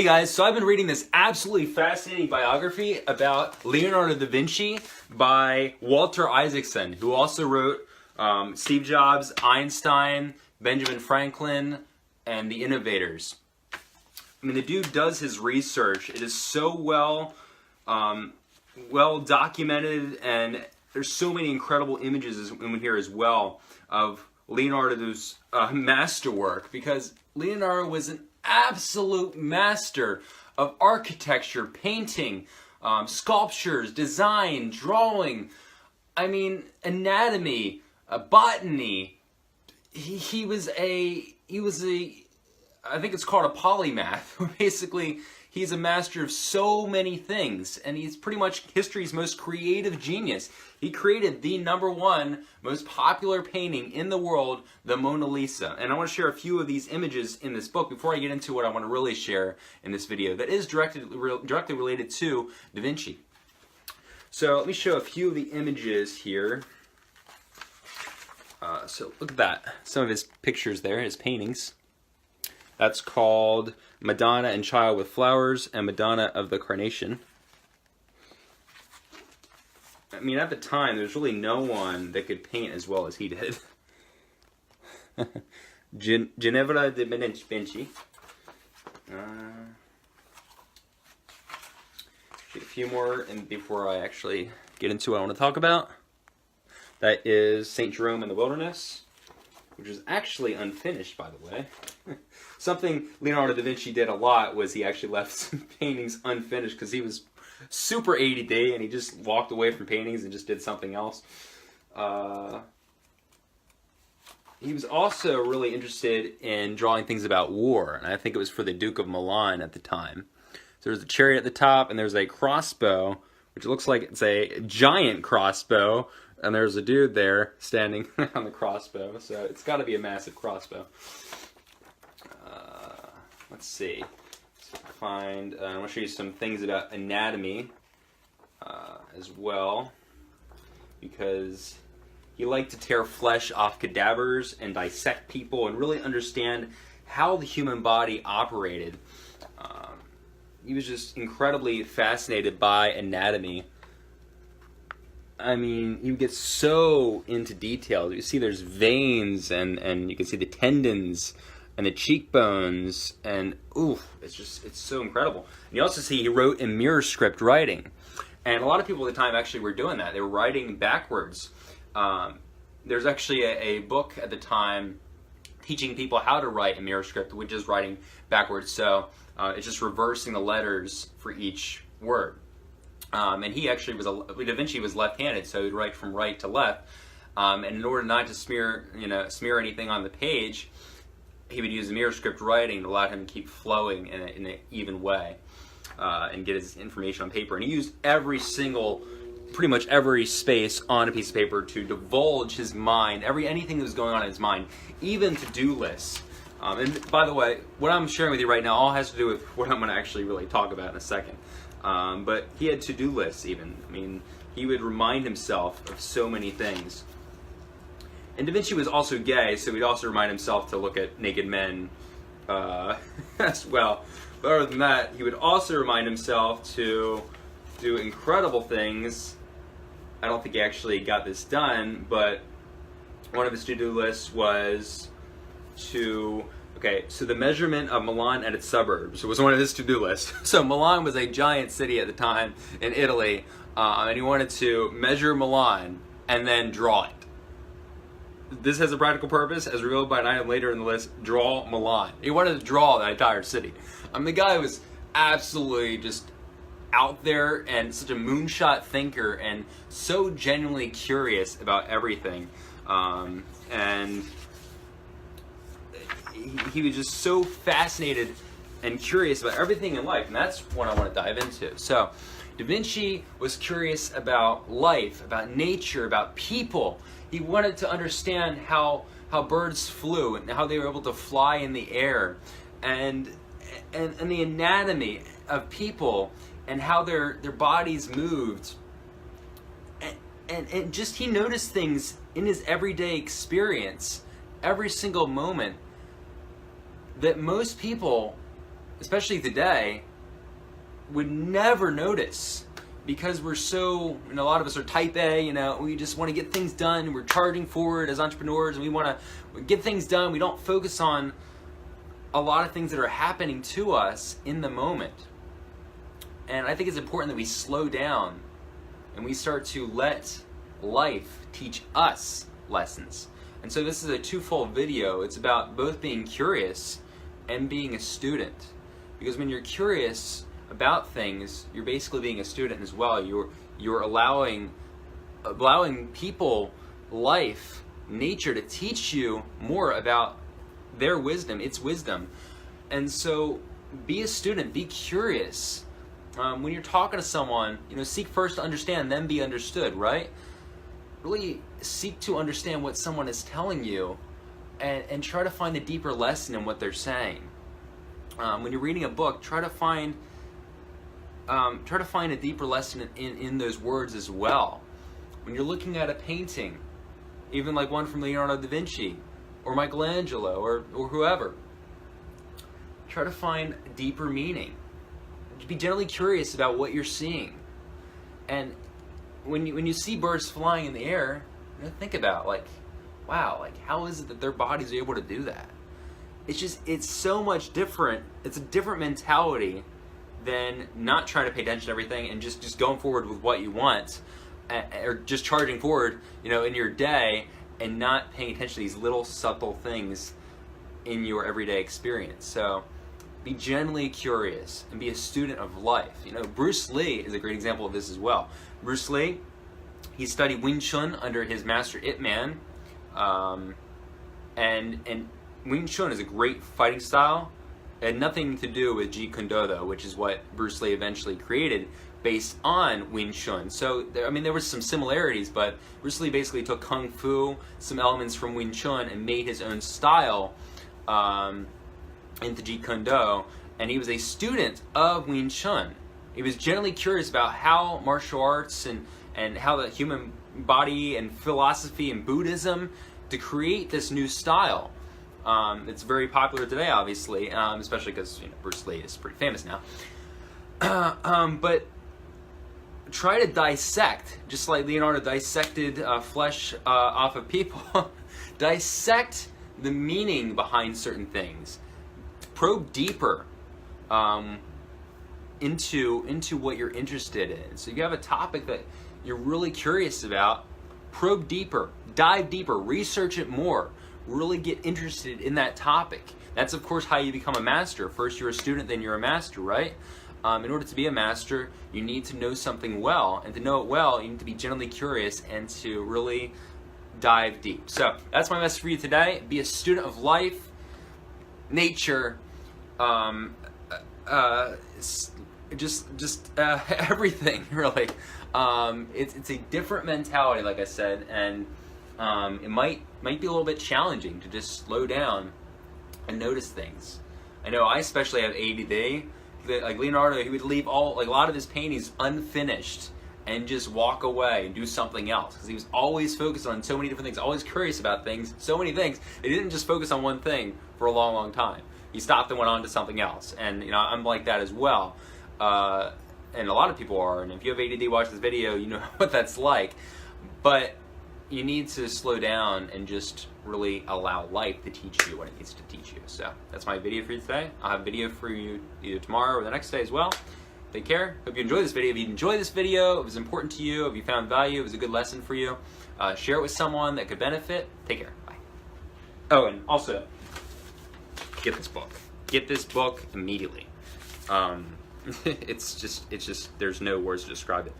guys, so I've been reading this absolutely fascinating biography about Leonardo da Vinci by Walter Isaacson, who also wrote Steve Jobs, Einstein, Benjamin Franklin, and The Innovators. I mean, the dude does his research. It is so well documented, and there's so many incredible images in here as well of Leonardo's masterwork, because Leonardo was an absolute master of architecture, painting, sculptures, design, drawing, I mean, anatomy, botany. He was a, I think it's called a polymath. Basically, he's a master of so many things, and he's pretty much history's most creative genius. He created the #1 most popular painting in the world, the Mona Lisa. And I want to share a few of these images in this book before I get into what I want to really share in this video that is directly related to Da Vinci. So let me show a few of the images here. So look at that. Some of his pictures there, his paintings. That's called Madonna and Child with Flowers and Madonna of the Carnation. I mean, at the time, there's really no one that could paint as well as he did. Ginevra de Vinci. A few more and before I actually get into what I want to talk about. That is St. Jerome in the Wilderness, which is actually unfinished, by the way. Something Leonardo da Vinci did a lot was he actually left some paintings unfinished because he was super ADD and he just walked away from paintings and just did something else. He was also really interested in drawing things about war, and I think it was for the Duke of Milan at the time. So there's a chariot at the top, and there's a crossbow, which looks like it's a giant crossbow, and there's a dude there standing on the crossbow, so it's got to be a massive crossbow. Let's see. I want to show you some things about anatomy as well, because he liked to tear flesh off cadavers and dissect people and really understand how the human body operated. He was just incredibly fascinated by anatomy. I mean, he would get so into detail. You see there's veins, and you can see the tendons and the cheekbones, and ooh, it's so incredible. And you also see he wrote in mirror script writing. And a lot of people at the time actually were doing that. They were writing backwards. There's actually a book at the time teaching people how to write in mirror script, which is writing backwards. So it's just reversing the letters for each word. And he actually Da Vinci was left-handed, so he'd write from right to left. And in order not to smear anything on the page, he would use the mirror script writing to allow him to keep flowing in an even way and get his information on paper. And he used pretty much every space on a piece of paper to divulge his mind, anything that was going on in his mind, even to-do lists. And by the way, what I'm sharing with you right now all has to do with what I'm going to actually really talk about in a second. But he had to-do lists even. I mean, he would remind himself of so many things. And Da Vinci was also gay, so he'd also remind himself to look at naked men as well. But other than that, he would also remind himself to do incredible things. I don't think he actually got this done, but one of his to-do lists was so the measurement of Milan and its suburbs was one of his to-do lists. So Milan was a giant city at the time in Italy, and he wanted to measure Milan and then draw it. This has a practical purpose, as revealed by an item later in the list, draw Milan. He wanted to draw the entire city. I mean, the guy was absolutely just out there and such a moonshot thinker and so genuinely curious about everything. And he was just so fascinated and curious about everything in life, and that's what I want to dive into. So, Da Vinci was curious about life, about nature, about people. He wanted to understand how birds flew and how they were able to fly in the air, and the anatomy of people and how their bodies moved. And just he noticed things in his everyday experience, every single moment, that most people especially today, would never notice, because we're so, a lot of us are type A, we just want to get things done. We're charging forward as entrepreneurs, and we want to get things done. We don't focus on a lot of things that are happening to us in the moment. And I think it's important that we slow down and we start to let life teach us lessons. And so this is a twofold video. It's about both being curious and being a student. Because when you're curious about things, you're basically being a student as well. You're allowing people, life, nature to teach you more about their wisdom, its wisdom. And so be a student, be curious. When you're talking to someone, seek first to understand, then be understood, right? Really seek to understand what someone is telling you, and try to find a deeper lesson in what they're saying. When you're reading a book, try to find a deeper lesson in those words as well. When you're looking at a painting, even like one from Leonardo da Vinci or Michelangelo or whoever, try to find deeper meaning. Be generally curious about what you're seeing. And when you see birds flying in the air, think about, wow, how is it that their bodies are able to do that? It's so much different. It's a different mentality than not trying to pay attention to everything and just going forward with what you want, or just charging forward, in your day, and not paying attention to these little subtle things in your everyday experience. So be genuinely curious and be a student of life. Bruce Lee is a great example of this as well. Bruce Lee, he studied Wing Chun under his master Ip Man, and Wing Chun is a great fighting style. It had nothing to do with Jeet Kune Do, though, which is what Bruce Lee eventually created based on Wing Chun. So, there were some similarities, but Bruce Lee basically took Kung Fu, some elements from Wing Chun, and made his own style into Jeet Kune Do, and he was a student of Wing Chun. He was generally curious about how martial arts and how the human body and philosophy and Buddhism to create this new style. It's very popular today, obviously, especially because Bruce Lee is pretty famous now. But try to dissect, just like Leonardo dissected flesh off of people. Dissect the meaning behind certain things. Probe deeper into what you're interested in. So you have a topic that you're really curious about. Probe deeper, dive deeper, research it more. Really get interested in that topic. That's, of course, how you become a master. First you're a student, then you're a master, right? In order to be a master, you need to know something well. And to know it well, you need to be genuinely curious and to really dive deep. So that's my message for you today. Be a student of life, nature, everything, really. It's a different mentality, like I said, and it might be a little bit challenging to just slow down and notice things. I know I especially have ADD. Like Leonardo, he would leave a lot of his paintings unfinished and just walk away and do something else, because he was always focused on so many different things, always curious about things, so many things. He didn't just focus on one thing for a long, long time. He stopped and went on to something else, and I'm like that as well. And a lot of people are, and if you have ADD, watch this video, you know what that's like. But you need to slow down and just really allow life to teach you what it needs to teach you. So that's my video for you today. I'll have a video for you either tomorrow or the next day as well. Take care. Hope you enjoyed this video. If you enjoyed this video, it was important to you, if you found value, it was a good lesson for you, share it with someone that could benefit. Take care. Bye. Oh, and also, get this book. Get this book immediately. It's just, there's no words to describe it.